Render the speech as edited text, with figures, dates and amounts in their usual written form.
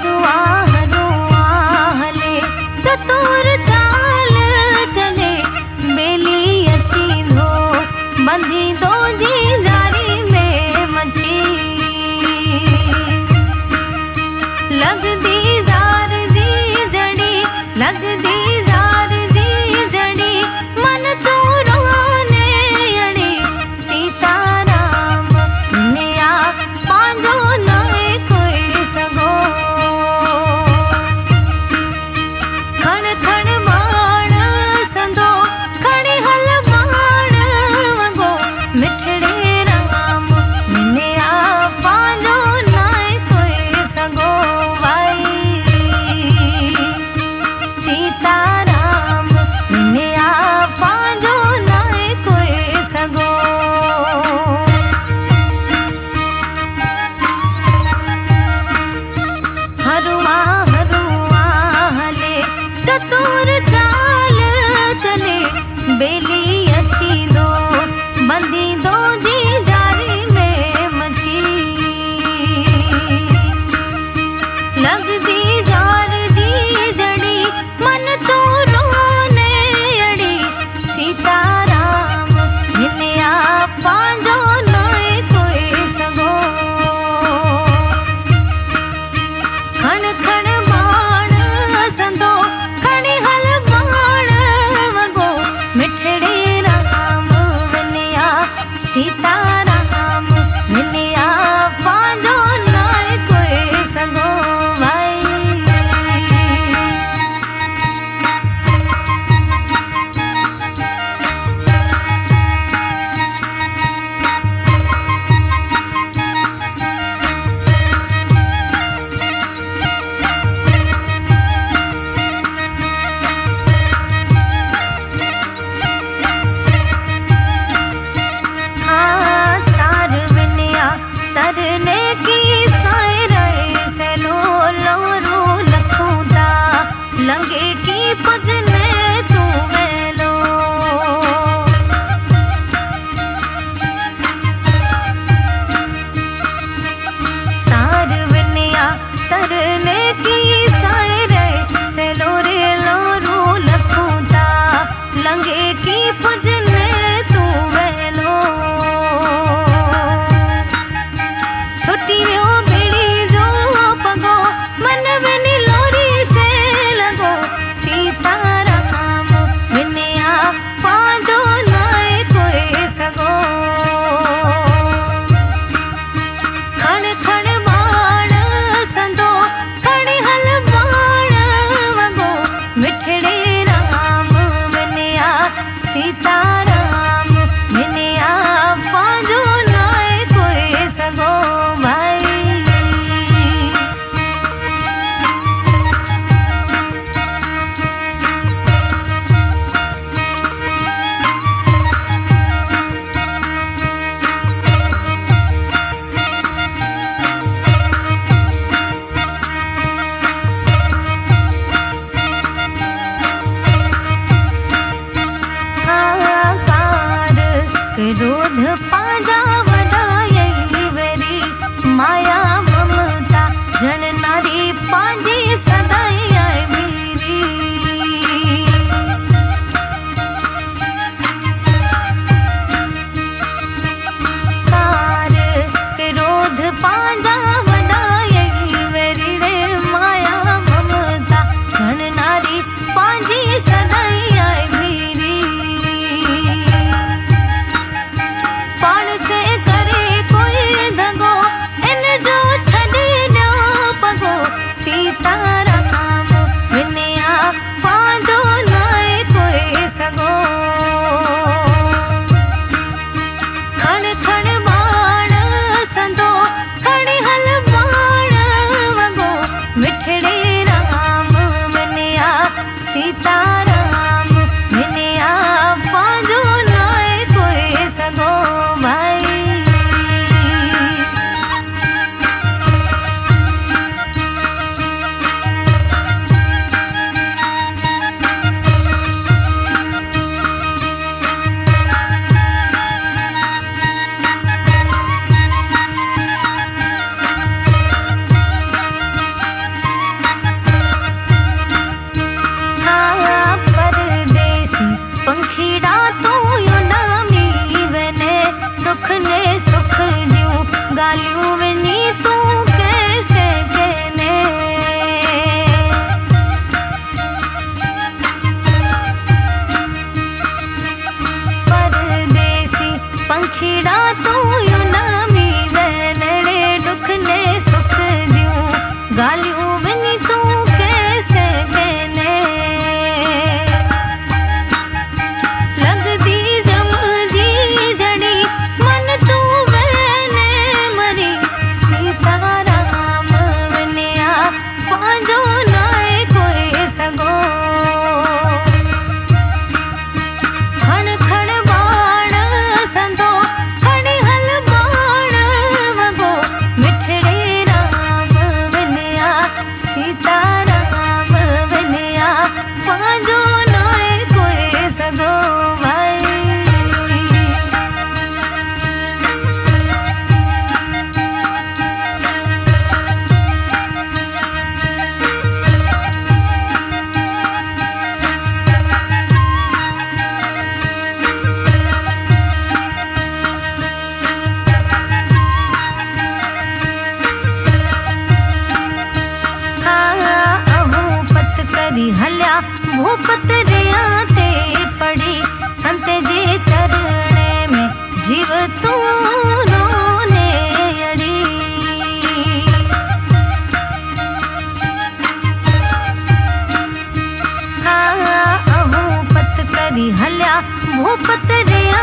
हरुआ हरुआ हले चतुर चाल चले बेली अची धो बंधी दो जी जारी में मछी लगदी जार जी जड़ी लगदी जार जी जड़ी मन तू रोने अड़ी सीताराम निया पांजो नाए कोई सगो खण खण बाण संदो खणी हल बाण वगो मिठड़े राम निया पांजो नाए कोई सगो सीताराम निया पांजो नाए कोई सगो हरुआ हरुआ हले चतुर चाल चले बेली अची दो बंधी दो जी जारी में मछी लगदी जार जी जड़ी मन तू रोने अड़ी सीताराम निया पांजो नाए कोई सगो खण खण बाण संदो खणी हल बाण वगो मिठड़े राम निया सीताराम निया पांजो नाए कोई सगो तरने की साए रहे से लो लो लखूदा लंगे की पजने तू वेलो तार विनिया तरने की साए रहे से लो लखूदा लंगे की पजने तू वेलो छुट्टी वो बेड़ी जो पगो मन विनी लोरी से लगो सीताराम विनिया पांजो नाए कोई सगो खण खण बाण संदो खणी हल बाण वगो मिठड़े राम विनिया सीताराम विनिया पांजो नाए कोई सगो क्रोध पांजा वडाई वेरी माया ममता जन नारी पांजी सदाई आई मेरी कार क्रोध पांजा वडाई वेरी रे माया ममता जन नारी पांजी सदाई आई मेरी पाण से करे कोई दगो इन जो छॾे ॾियो पगो सीताराम करी हल्या भूपत रिया ते पड़ी संत जे चरणे में जीव तू रोने अड़ी अहू पत करी हल्या भूपत रिया